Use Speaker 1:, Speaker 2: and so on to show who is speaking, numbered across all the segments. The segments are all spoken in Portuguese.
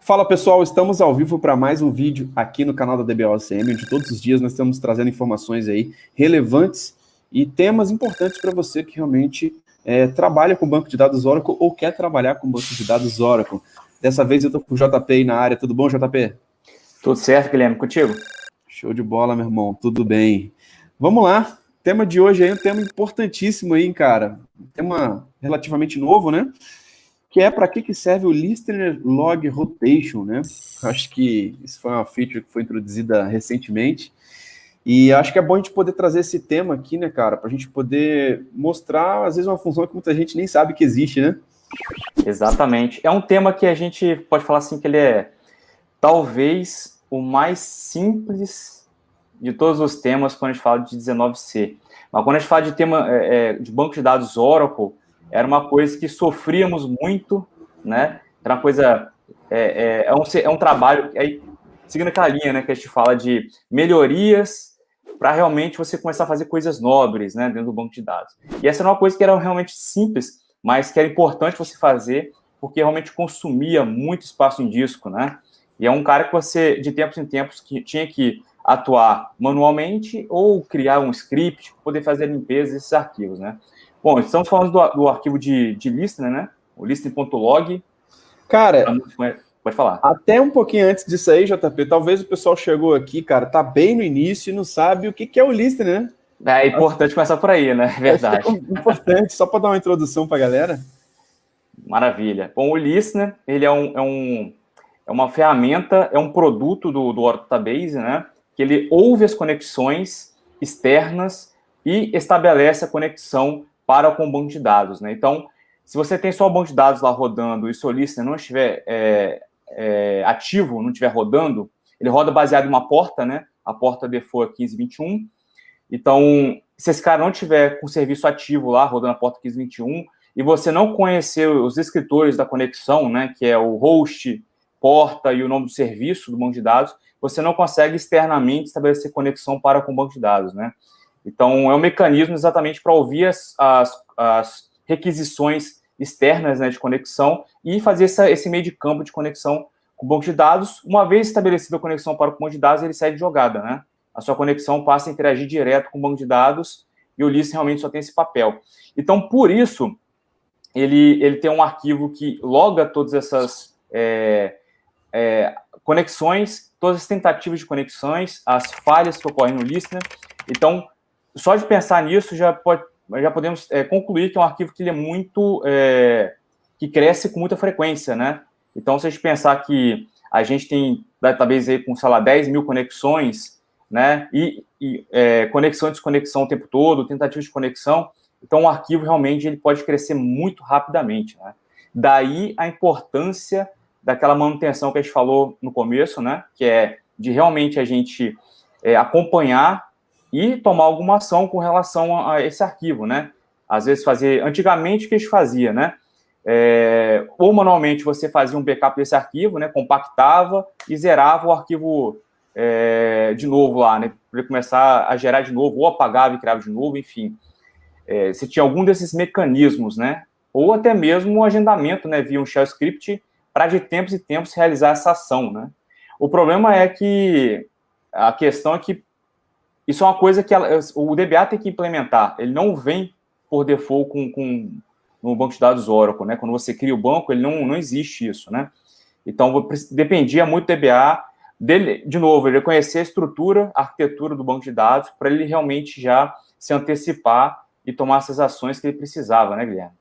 Speaker 1: Fala pessoal, estamos ao vivo para mais um vídeo aqui no canal da DBOCM, onde todos os dias nós estamos trazendo informações aí relevantes e temas importantes para você que realmente trabalha com banco de dados Oracle ou quer trabalhar com banco de dados Oracle. Dessa vez eu estou com o JP aí na área. Tudo bom, JP?
Speaker 2: Tudo certo, Guilherme, contigo?
Speaker 1: Show de bola, meu irmão, tudo bem. Vamos lá, o tema de hoje aí é um tema importantíssimo aí, cara. Um tema relativamente novo, né? Que é para que serve o Listener Log Rotation, né? Acho que isso foi uma feature que foi introduzida recentemente, e acho que é bom a gente poder trazer esse tema aqui, né, cara, para a gente poder mostrar, às vezes, uma função que muita gente nem sabe que existe, né?
Speaker 2: Exatamente. É um tema que a gente pode falar assim que ele é talvez o mais simples de todos os temas quando a gente fala de 19C. Mas quando a gente fala de tema de banco de dados Oracle, era uma coisa que sofríamos muito, né? Era uma coisa... É um trabalho... Aí, seguindo aquela linha, né, que a gente fala de melhorias para realmente você começar a fazer coisas nobres, né, dentro do banco de dados. E essa era uma coisa que era realmente simples, mas que era importante você fazer, porque realmente consumia muito espaço em disco, né? E é um cara que você, de tempos em tempos, que tinha que atuar manualmente ou criar um script para poder fazer a limpeza desses arquivos, né? Bom, estamos falando do arquivo de listener, né? O listener.log.
Speaker 1: Cara,
Speaker 2: pode falar.
Speaker 1: Até um pouquinho antes disso aí, JP, talvez o pessoal chegou aqui, cara, tá bem no início e não sabe o que é o listener, né?
Speaker 2: É importante começar por aí, né? Verdade.
Speaker 1: Acho que é importante, só para dar uma introdução para a galera.
Speaker 2: Maravilha. Bom, o listener, ele é uma ferramenta, é um produto do Oracle Database, né? Que ele ouve as conexões externas e estabelece a conexão para com o banco de dados, né? Então, se você tem só o banco de dados lá rodando e o seu listener não estiver ativo, não estiver rodando, ele roda baseado em uma porta, né? A porta default é 1521. Então, se esse cara não tiver com o serviço ativo lá, rodando a porta 1521, e você não conhecer os descritores da conexão, né, que é o host, porta e o nome do serviço do banco de dados, você não consegue externamente estabelecer conexão para com o banco de dados, né? Então, é um mecanismo exatamente para ouvir as requisições externas, né, de conexão e fazer esse meio de campo de conexão com o banco de dados. Uma vez estabelecida a conexão para o banco de dados, ele sai de jogada, né? A sua conexão passa a interagir direto com o banco de dados e o listener realmente só tem esse papel. Então, por isso, ele tem um arquivo que loga todas essas conexões, todas as tentativas de conexões, as falhas que ocorrem no listener. Então, só de pensar nisso, já podemos concluir que é um arquivo que ele é muito... que cresce com muita frequência, né? Então, se a gente pensar que a gente tem database aí com, sei lá, 10 mil conexões, né? E conexão e desconexão o tempo todo, tentativa de conexão. Então, o arquivo realmente ele pode crescer muito rapidamente, né? Daí a importância daquela manutenção que a gente falou no começo, né? Que é de realmente a gente acompanhar e tomar alguma ação com relação a esse arquivo, né? Às vezes antigamente o que a gente fazia, né? Ou manualmente você fazia um backup desse arquivo, né? Compactava e zerava o arquivo de novo lá, né? Para ele começar a gerar de novo, ou apagava e criava de novo, enfim. Se tinha algum desses mecanismos, né? Ou até mesmo um agendamento, né? Via um shell script para de tempos em tempos realizar essa ação, né? O problema é que a questão é que isso é uma coisa que o DBA tem que implementar. Ele não vem por default no banco de dados Oracle, né? Quando você cria o banco, ele não existe isso, né? Então, dependia muito do DBA dele, de novo, ele conhecer a estrutura, a arquitetura do banco de dados, para ele realmente já se antecipar e tomar essas ações que ele precisava, né, Guilherme?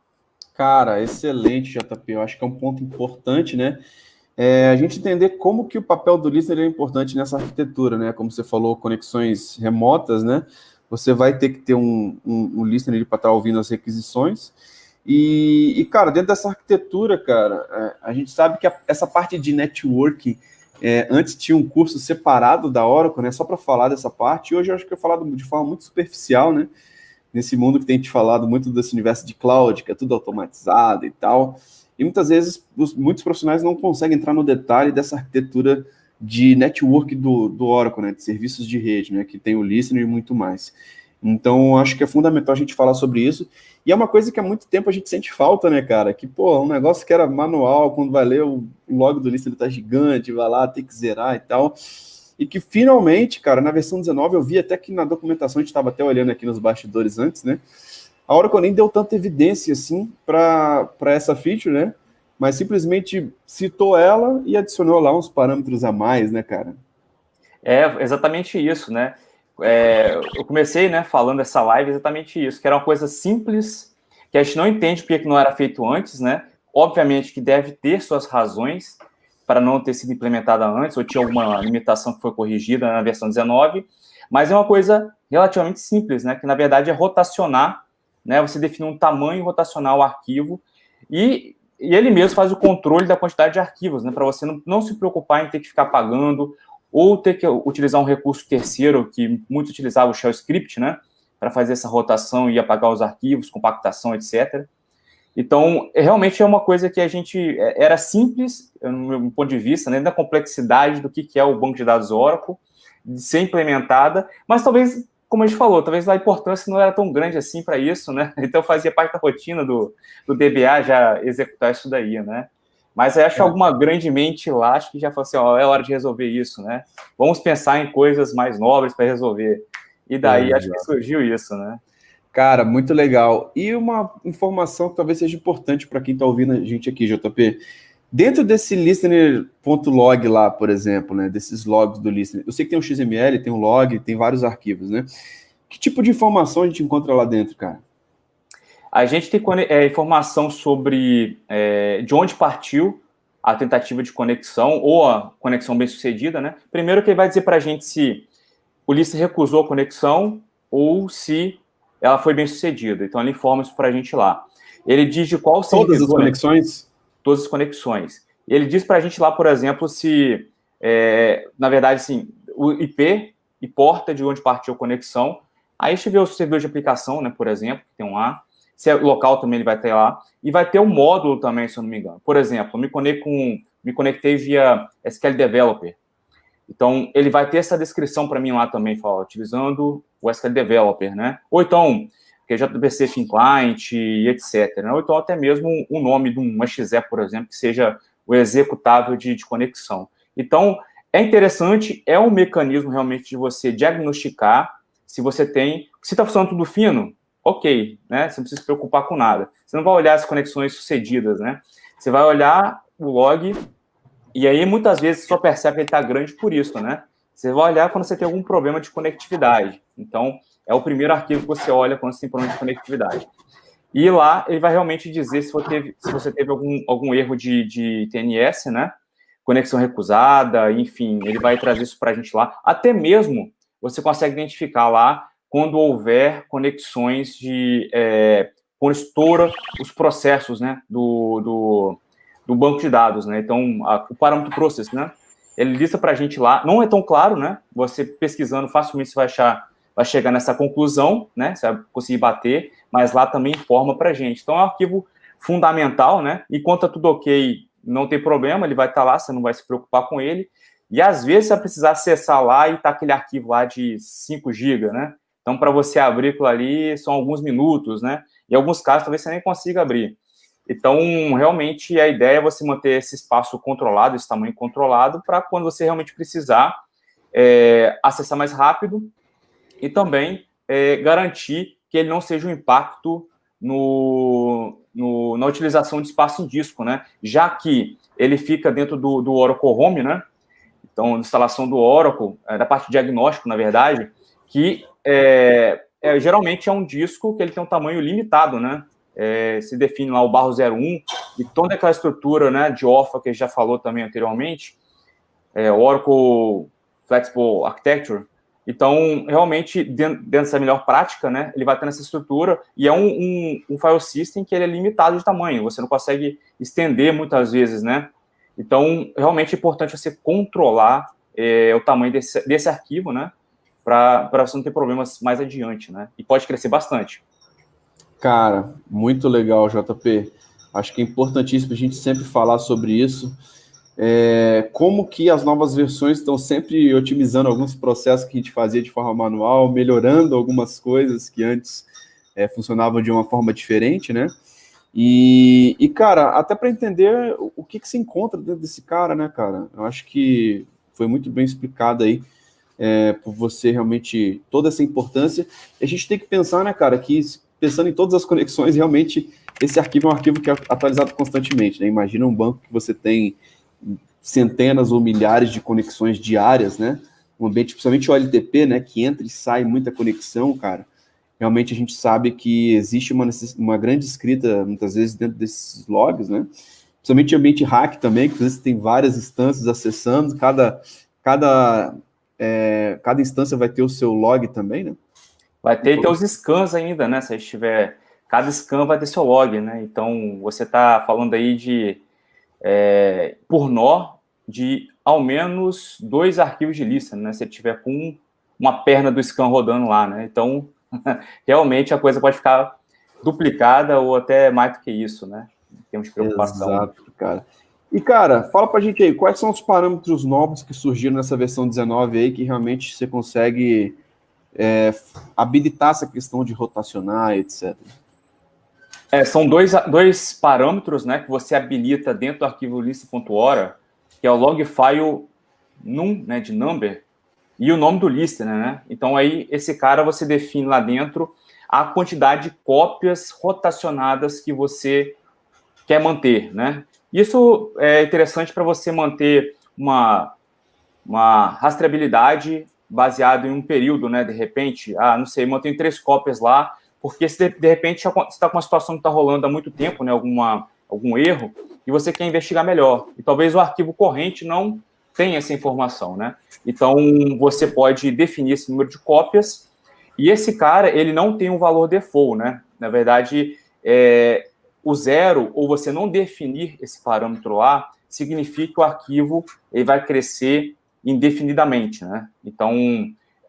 Speaker 1: Cara, excelente, JP. Eu acho que é um ponto importante, né? A gente entender como que o papel do listener é importante nessa arquitetura, né? Como você falou, conexões remotas, né? Você vai ter que ter um listener para estar ouvindo as requisições. E, cara, dentro dessa arquitetura, cara, a gente sabe que essa parte de networking, antes tinha um curso separado da Oracle, né? Só para falar dessa parte. E hoje eu acho que eu falado de forma muito superficial, né? Nesse mundo que tem te falado muito desse universo de cloud, que é tudo automatizado e tal. E muitas vezes muitos profissionais não conseguem entrar no detalhe dessa arquitetura de network do Oracle, né, de serviços de rede, né, que tem o listener e muito mais. Então, acho que é fundamental a gente falar sobre isso. E é uma coisa que há muito tempo a gente sente falta, né, cara? Que, pô, um negócio que era manual, quando vai ler o log do listener tá gigante, vai lá, tem que zerar e tal. E que finalmente, cara, na versão 19, eu vi até que na documentação, a gente estava até olhando aqui nos bastidores antes, né? A Oracle nem deu tanta evidência, assim, para essa feature, né? Mas simplesmente citou ela e adicionou lá uns parâmetros a mais, né, cara?
Speaker 2: É exatamente isso, né? Eu comecei, né, falando essa live exatamente isso, que era uma coisa simples, que a gente não entende porque que não era feito antes, né? Obviamente que deve ter suas razões para não ter sido implementada antes, ou tinha alguma limitação que foi corrigida na versão 19, mas é uma coisa relativamente simples, né? Que na verdade é rotacionar, né? Você define um tamanho rotacional ao arquivo e ele mesmo faz o controle da quantidade de arquivos, né? Para você não se preocupar em ter que ficar pagando ou ter que utilizar um recurso terceiro, que muitos utilizavam o shell script, né, para fazer essa rotação e apagar os arquivos, compactação, etc. Então, realmente é uma coisa que a gente, era simples, no meu ponto de vista, né, da complexidade do que é o banco de dados Oracle, de ser implementada, mas talvez, como a gente falou, talvez a importância não era tão grande assim para isso, né, então fazia parte da rotina do DBA já executar isso daí, né. Mas eu acho alguma grande mente lá, acho que já falou assim, ó, é hora de resolver isso, né? Vamos pensar em coisas mais nobres para resolver. E daí acho que surgiu isso, né?
Speaker 1: Cara, muito legal. E uma informação que talvez seja importante para quem está ouvindo a gente aqui, JP. Dentro desse listener.log lá, por exemplo, né? Desses logs do listener, eu sei que tem um XML, tem um log, tem vários arquivos, né? Que tipo de informação a gente encontra lá dentro, cara?
Speaker 2: A gente tem informação sobre de onde partiu a tentativa de conexão ou a conexão bem-sucedida, né? Primeiro que ele vai dizer para a gente se o listener recusou a conexão ou se ela foi bem-sucedida. Então, ele informa isso para a gente lá. Ele diz de qual servidor...
Speaker 1: Todas as conexões?
Speaker 2: Né? Todas as conexões. Ele diz para a gente lá, por exemplo, se, na verdade, assim, o IP e porta de onde partiu a conexão. Aí a gente vê o servidor de aplicação, né, por exemplo, que tem um lá. Se é local também ele vai ter lá. E vai ter um módulo também, se eu não me engano. Por exemplo, me conectei via SQL Developer. Então, ele vai ter essa descrição para mim lá também, fala, utilizando o SQL Developer, né? Ou então, que é JDBC Thin Client e etc. Né? Ou então, até mesmo o nome de um exe, por exemplo, que seja o executável de conexão. Então, é interessante, é um mecanismo realmente de você diagnosticar se você tem... Se está funcionando tudo fino, ok, né? Você não precisa se preocupar com nada. Você não vai olhar as conexões sucedidas, né? Você vai olhar o log... E aí, muitas vezes, você só percebe que ele está grande por isso, né? Você vai olhar quando você tem algum problema de conectividade. Então, é o primeiro arquivo que você olha quando você tem problema de conectividade. E lá, ele vai realmente dizer se você teve algum erro de TNS, né? Conexão recusada, enfim, ele vai trazer isso para a gente lá. Até mesmo, você consegue identificar lá quando houver conexões quando estoura os processos, né? Do banco de dados, né? Então, o parâmetro process, né? Ele lista para a gente lá. Não é tão claro, né? Você pesquisando facilmente você vai chegar nessa conclusão, né? Você vai conseguir bater, mas lá também informa para a gente. Então, é um arquivo fundamental, né? Enquanto tá tudo ok, não tem problema, ele vai estar lá, você não vai se preocupar com ele. E às vezes você vai precisar acessar lá e tá aquele arquivo lá de 5 GB, né? Então, para você abrir aquilo ali, são alguns minutos, né? Em alguns casos, talvez você nem consiga abrir. Então, realmente, a ideia é você manter esse espaço controlado, esse tamanho controlado, para quando você realmente precisar acessar mais rápido e também garantir que ele não seja um impacto na utilização de espaço em disco, né? Já que ele fica dentro do Oracle Home, né? Então, instalação do Oracle, da parte de diagnóstico, na verdade, que geralmente é um disco que ele tem um tamanho limitado, né? Se define lá o barro 01 e toda aquela estrutura, né, de OFA que a gente já falou também anteriormente, Oracle Flexible Architecture. Então, realmente, dentro dessa melhor prática, né, ele vai ter essa estrutura e é um file system que ele é limitado de tamanho, você não consegue estender muitas vezes, né? Então, realmente é importante você controlar o tamanho desse arquivo, né, para você não ter problemas mais adiante, né? E pode crescer bastante.
Speaker 1: Cara, muito legal, JP. Acho que é importantíssimo a gente sempre falar sobre isso. como que as novas versões estão sempre otimizando alguns processos que a gente fazia de forma manual, melhorando algumas coisas que antes funcionavam de uma forma diferente, né? E cara, até para entender o que se encontra dentro desse cara, né, cara? Eu acho que foi muito bem explicado aí por você realmente toda essa importância. E a gente tem que pensar, né, cara, que pensando em todas as conexões, realmente esse arquivo é um arquivo que é atualizado constantemente, né? Imagina um banco que você tem centenas ou milhares de conexões diárias, né? Um ambiente, principalmente o OLTP, né? Que entra e sai muita conexão, cara. Realmente a gente sabe que existe uma grande escrita, muitas vezes, dentro desses logs, né? Principalmente o ambiente hack também, que às vezes tem várias instâncias acessando, cada instância vai ter o seu log também, né?
Speaker 2: Vai ter os scans ainda, né? Se a gente tiver... Cada scan vai ter seu log, né? Então, você está falando aí de, por nó, de ao menos 2 arquivos de lista, né? Se tiver com uma perna do scan rodando lá, né? Então, realmente a coisa pode ficar duplicada ou até mais do que isso, né? Em termos de preocupação.
Speaker 1: Exato, cara. E, cara, fala pra gente aí, quais são os parâmetros novos que surgiram nessa versão 19 aí, que realmente você consegue habilitar essa questão de rotacionar, etc.
Speaker 2: São dois parâmetros, né, que você habilita dentro do arquivo list.hora, que é o log file num, né, de number, e o nome do listener, né? Então, aí, esse cara você define lá dentro a quantidade de cópias rotacionadas que você quer manter, né? Isso é interessante para você manter uma rastreabilidade baseada em um período, né? De repente, não sei, mantém 3 cópias lá, porque se de repente você está com uma situação que está rolando há muito tempo, né? Algum erro, e você quer investigar melhor. E talvez o arquivo corrente não tenha essa informação, né? Então, você pode definir esse número de cópias, e esse cara, ele não tem um valor default, né? Na verdade, o 0, ou você não definir esse parâmetro lá, significa que o arquivo ele vai crescer indefinidamente, né? Então,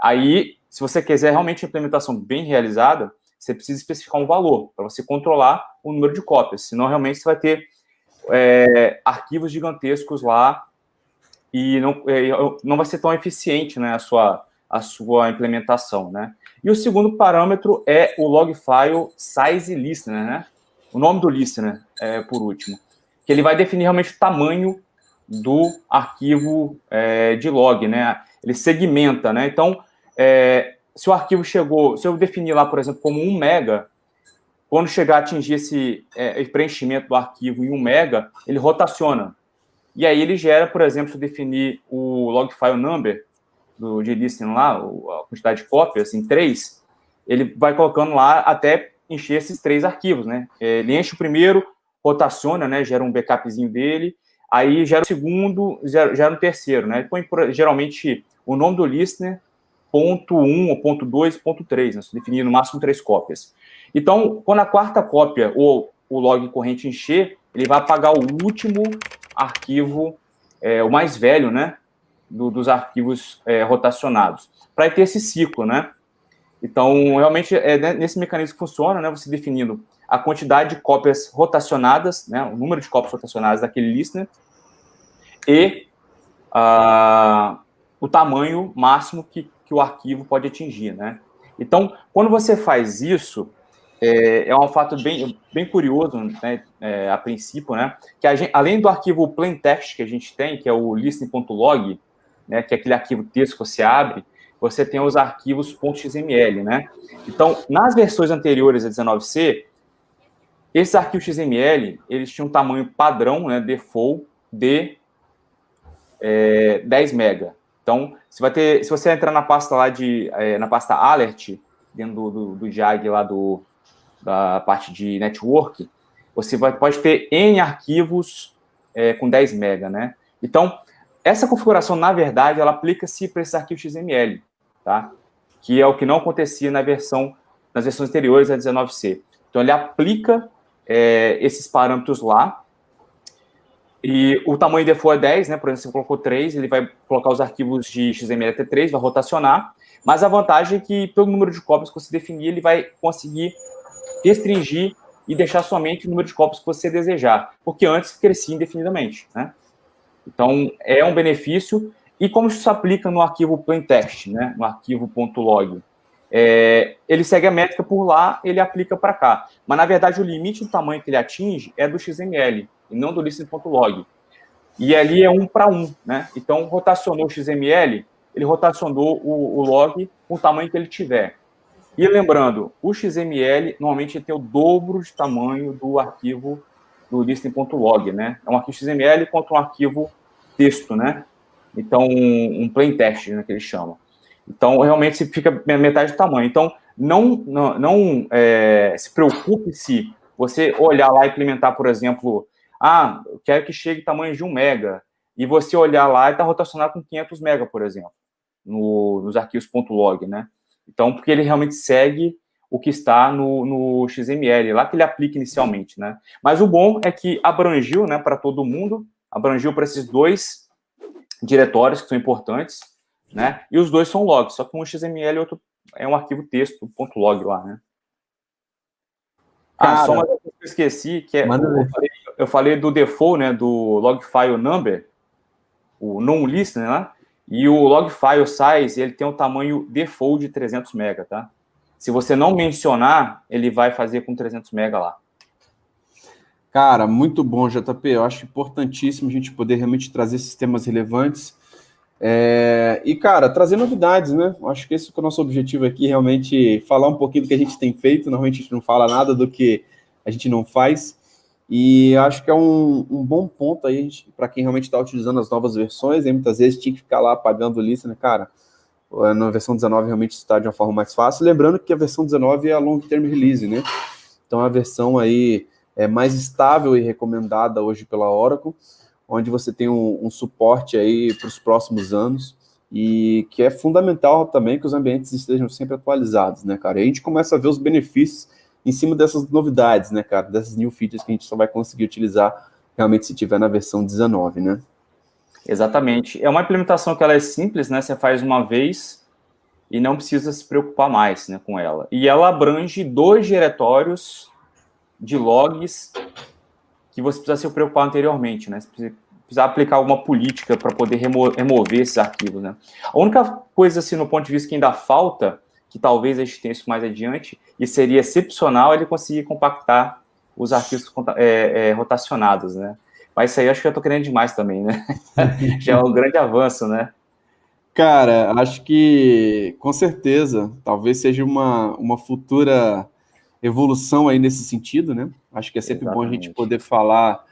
Speaker 2: aí, se você quiser realmente uma implementação bem realizada, você precisa especificar um valor para você controlar o número de cópias, senão realmente você vai ter arquivos gigantescos lá e não vai ser tão eficiente, né, a sua implementação, né? E o segundo parâmetro é o log file size listener, né? O nome do listener, por último, que ele vai definir realmente o tamanho do arquivo de log, né? Ele segmenta, né? Então, se o arquivo chegou, se eu definir lá, por exemplo, como 1 mega, quando chegar a atingir esse preenchimento do arquivo em 1 mega, ele rotaciona. E aí ele gera, por exemplo, se eu definir o log file number de listening lá, a quantidade de cópias, em 3, ele vai colocando lá até encher esses 3 arquivos, né? Ele enche o primeiro, rotaciona, né? Gera um backupzinho dele, aí gera o segundo, gera o terceiro, né? Põe geralmente o nome do listener, ponto 1, ou ponto 2, ponto 3, né? Definir no máximo 3 cópias. Então, quando a quarta cópia, ou o log corrente encher, ele vai apagar o último arquivo, o mais velho, né? Dos arquivos rotacionados, para ter esse ciclo, né? Então, realmente, nesse mecanismo que funciona, né? Você definindo a quantidade de cópias rotacionadas, né? O número de cópias rotacionadas daquele listener e o tamanho máximo que o arquivo pode atingir, né? Então, quando você faz isso, é um fato bem curioso, né, a princípio, né? Que além do arquivo plain text que a gente tem, que é o listening.log, né, que é aquele arquivo texto que você abre, você tem os arquivos .xml, né? Então, nas versões anteriores a 19c, esses arquivos XML, eles tinham um tamanho padrão, né, default, de 10 mega. Então, se você entrar na pasta lá na pasta alert, dentro do JAG lá da parte de network, você pode ter N arquivos com 10 mega, né? Então, essa configuração, na verdade, ela aplica-se para esse arquivo XML, tá? Que é o que não acontecia nas versões anteriores a 19c. Então, ele aplica esses parâmetros lá, e o tamanho default é 10, né? Por exemplo, você colocou 3, ele vai colocar os arquivos de XML até 3, vai rotacionar, mas a vantagem é que, pelo número de cópias que você definir, ele vai conseguir restringir e deixar somente o número de cópias que você desejar, porque antes crescia indefinidamente, né? Então, é um benefício. E como isso se aplica no arquivo plaintext, né? No arquivo .log? Ele segue a métrica por lá, ele aplica para cá. Mas, na verdade, o limite do tamanho que ele atinge é do XML, e não do listen.log. E ali é 1 para 1, né? Então, rotacionou o XML, ele rotacionou o log com o tamanho que ele tiver. E lembrando, o XML normalmente tem o dobro de tamanho do arquivo do listen.log, né? É um arquivo XML contra um arquivo texto, né? Então, um plain text, né, que eles chamam. Então, realmente, fica metade do tamanho. Então, não se preocupe se você olhar lá e implementar, por exemplo, eu quero que chegue tamanho de 1 mega, e você olhar lá e está rotacionado com 500 mega, por exemplo, nos arquivos .log, né? Então, porque ele realmente segue o que está no XML, lá que ele aplica inicialmente, né? Mas o bom é que abrangiu, né, para todo mundo, abrangiu para esses 2 diretórios que são importantes, né? E os 2 são logs, só que um XML e outro é um arquivo texto, .log lá, né?
Speaker 1: Cara,
Speaker 2: só uma coisa que eu esqueci, que eu falei do default, né, do log file number, o non-listener, né? E o log file size, ele tem o tamanho default de 300 MB, tá? Se você não mencionar, ele vai fazer com 300 MB lá.
Speaker 1: Cara, muito bom, JP. Eu acho importantíssimo a gente poder realmente trazer esses temas relevantes. E, cara, trazer novidades, né? Acho que esse é o nosso objetivo aqui, realmente falar um pouquinho do que a gente tem feito. Normalmente a gente não fala nada do que a gente não faz. E acho que é um bom ponto aí para quem realmente está utilizando as novas versões. E muitas vezes tinha que ficar lá apagando lista, né, cara? Na versão 19 realmente está de uma forma mais fácil. Lembrando que a versão 19 é a long term release, né? Então a versão aí é mais estável e recomendada hoje pela Oracle, onde você tem um suporte aí para os próximos anos e que é fundamental também que os ambientes estejam sempre atualizados, né, cara? E a gente começa a ver os benefícios em cima dessas novidades, né, cara? Dessas new features que a gente só vai conseguir utilizar realmente se tiver na versão 19, né?
Speaker 2: Exatamente. É uma implementação que ela é simples, né? Você faz uma vez e não precisa se preocupar mais, né, com ela. E ela abrange 2 diretórios de logs que você precisa se preocupar anteriormente, né? Você precisa aplicar alguma política para poder remover esses arquivos, né? A única coisa, assim, no ponto de vista que ainda falta, que talvez a gente tenha isso mais adiante, e seria excepcional, ele conseguir compactar os arquivos rotacionados, né? Mas isso aí eu acho que eu estou querendo demais também, né? Já é um grande avanço, né?
Speaker 1: Cara, acho que com certeza, talvez seja uma futura evolução aí nesse sentido, né? Acho que é sempre bom a gente poder falar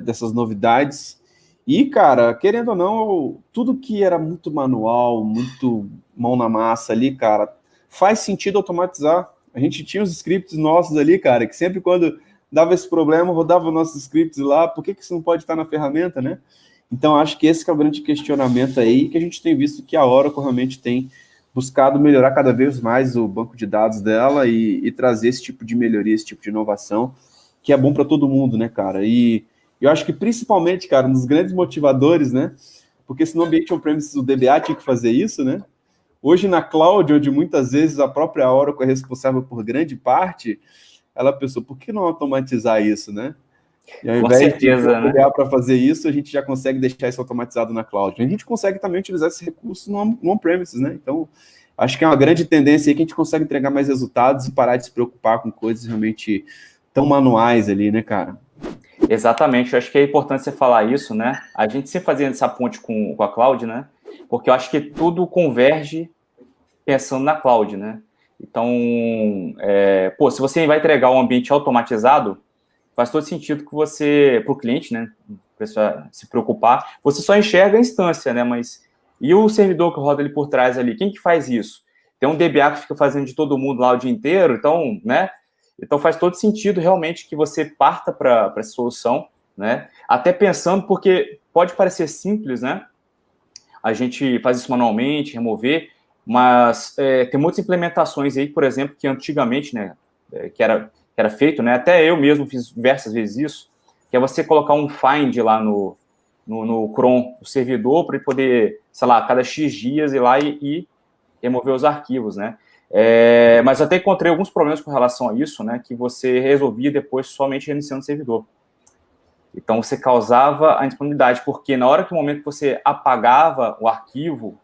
Speaker 1: dessas novidades. E, cara, querendo ou não, tudo que era muito manual, muito mão na massa ali, cara, faz sentido automatizar. A gente tinha os scripts nossos ali, cara, que sempre quando dava esse problema, rodava os nossos scripts lá, por que isso não pode estar na ferramenta, né? Então, acho que esse que é o grande questionamento aí, que a gente tem visto que a Oracle realmente tem buscado melhorar cada vez mais o banco de dados dela e trazer esse tipo de melhoria, esse tipo de inovação, que é bom para todo mundo, né, cara? E eu acho que principalmente, cara, nos grandes motivadores, né? Porque se no ambiente on-premises o DBA tinha que fazer isso, né? Hoje na cloud, onde muitas vezes a própria Oracle é responsável por grande parte, ela pensou, por que não automatizar isso, né? E ao invés de olhar para fazer isso, a gente já consegue deixar isso automatizado na cloud. A gente consegue também utilizar esse recurso no on-premises, né? Então, acho que é uma grande tendência aí que a gente consegue entregar mais resultados e parar de se preocupar com coisas realmente tão manuais ali, né, cara?
Speaker 2: Exatamente, eu acho que é importante você falar isso, né? A gente sempre fazendo essa ponte com a cloud, né? Porque eu acho que tudo converge pensando na cloud, né? Então, se você vai entregar um ambiente automatizado, faz todo sentido que você, para o cliente, né, para se preocupar, você só enxerga a instância, né, mas e o servidor que roda ali por trás ali, quem que faz isso? Tem um DBA que fica fazendo de todo mundo lá o dia inteiro, então, né, então faz todo sentido realmente que você parta para essa solução, né, até pensando, porque pode parecer simples, né, a gente faz isso manualmente, remover, mas tem muitas implementações aí, por exemplo, que antigamente, né, que era feito, né? Até eu mesmo fiz diversas vezes isso, que é você colocar um find lá no cron, o servidor, para ele poder, sei lá, a cada X dias ir lá e remover os arquivos, né? Mas até encontrei alguns problemas com relação a isso, né? Que você resolvia depois somente reiniciando o servidor. Então, você causava a indisponibilidade, porque na hora que o momento que você apagava o arquivo,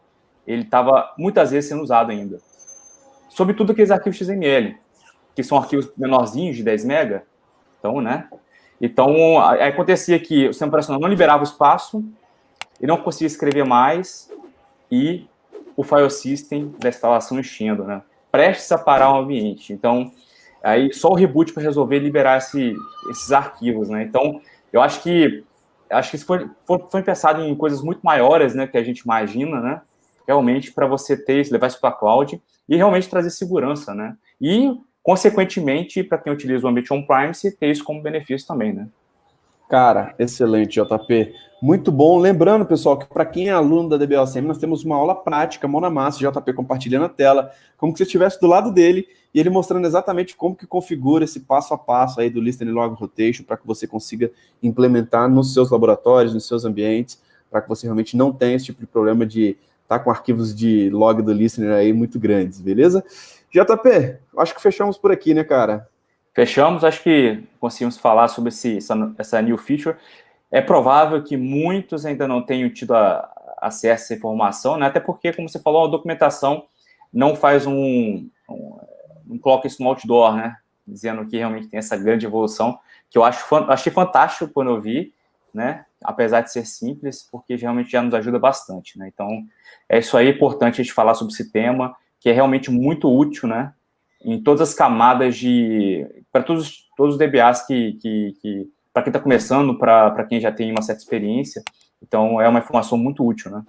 Speaker 2: ele estava muitas vezes sendo usado ainda. Sobretudo aqueles arquivos XML, que são arquivos menorzinhos, de 10 MB. Então, né? Então, aí acontecia que o sistema operacional não liberava o espaço, ele não conseguia escrever mais, e o file system da instalação enchendo, né? Prestes a parar o ambiente. Então, aí só o reboot para resolver liberar esses arquivos, né? Então, eu acho que isso foi pensado em coisas muito maiores, né, que a gente imagina, né? Realmente para você levar isso para a cloud e realmente trazer segurança, né? E, consequentemente, para quem utiliza o ambiente on-premise, ter isso como benefício também, né?
Speaker 1: Cara, excelente, JP. Muito bom. Lembrando, pessoal, que para quem é aluno da DBOCM, nós temos uma aula prática, mão na massa, JP compartilhando a tela, como que você estivesse do lado dele e ele mostrando exatamente como que configura esse passo a passo aí do Listening Log Rotation para que você consiga implementar nos seus laboratórios, nos seus ambientes, para que você realmente não tenha esse tipo de problema de estar com arquivos de log do Listener aí muito grandes, beleza? JP, acho que fechamos por aqui, né, cara?
Speaker 2: Fechamos, acho que conseguimos falar sobre essa new feature. É provável que muitos ainda não tenham tido acesso a essa informação, né? Até porque, como você falou, a documentação não faz não coloca isso no outdoor, né? Dizendo que realmente tem essa grande evolução, que eu achei fantástico quando eu vi, né? Apesar de ser simples, porque realmente já nos ajuda bastante, né? Então, é isso aí, é importante a gente falar sobre esse tema, que é realmente muito útil, né? Em todas as camadas para todos os DBAs para quem está começando, para quem já tem uma certa experiência. Então, é uma informação muito útil, né?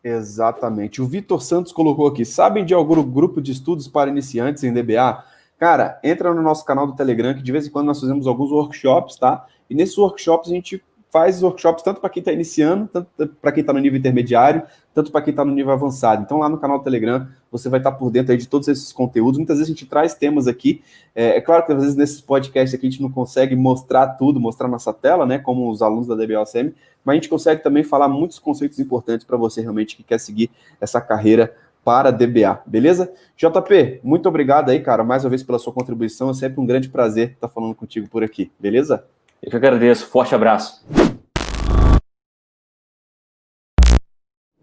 Speaker 1: Exatamente. O Vitor Santos colocou aqui, sabem de algum grupo de estudos para iniciantes em DBA? Cara, entra no nosso canal do Telegram, que de vez em quando nós fazemos alguns workshops, tá? E nesses workshops a gente faz workshops tanto para quem está iniciando, tanto para quem está no nível intermediário, tanto para quem está no nível avançado. Então, lá no canal do Telegram, você vai estar por dentro aí de todos esses conteúdos. Muitas vezes a gente traz temas aqui. É claro que às vezes nesses podcasts aqui a gente não consegue mostrar tudo, mostrar nossa tela, né? Como os alunos da DBOCM, mas a gente consegue também falar muitos conceitos importantes para você realmente que quer seguir essa carreira para DBA, beleza? JP, muito obrigado aí, cara, mais uma vez pela sua contribuição. É sempre um grande prazer estar falando contigo por aqui, beleza?
Speaker 2: Eu que agradeço. Forte abraço.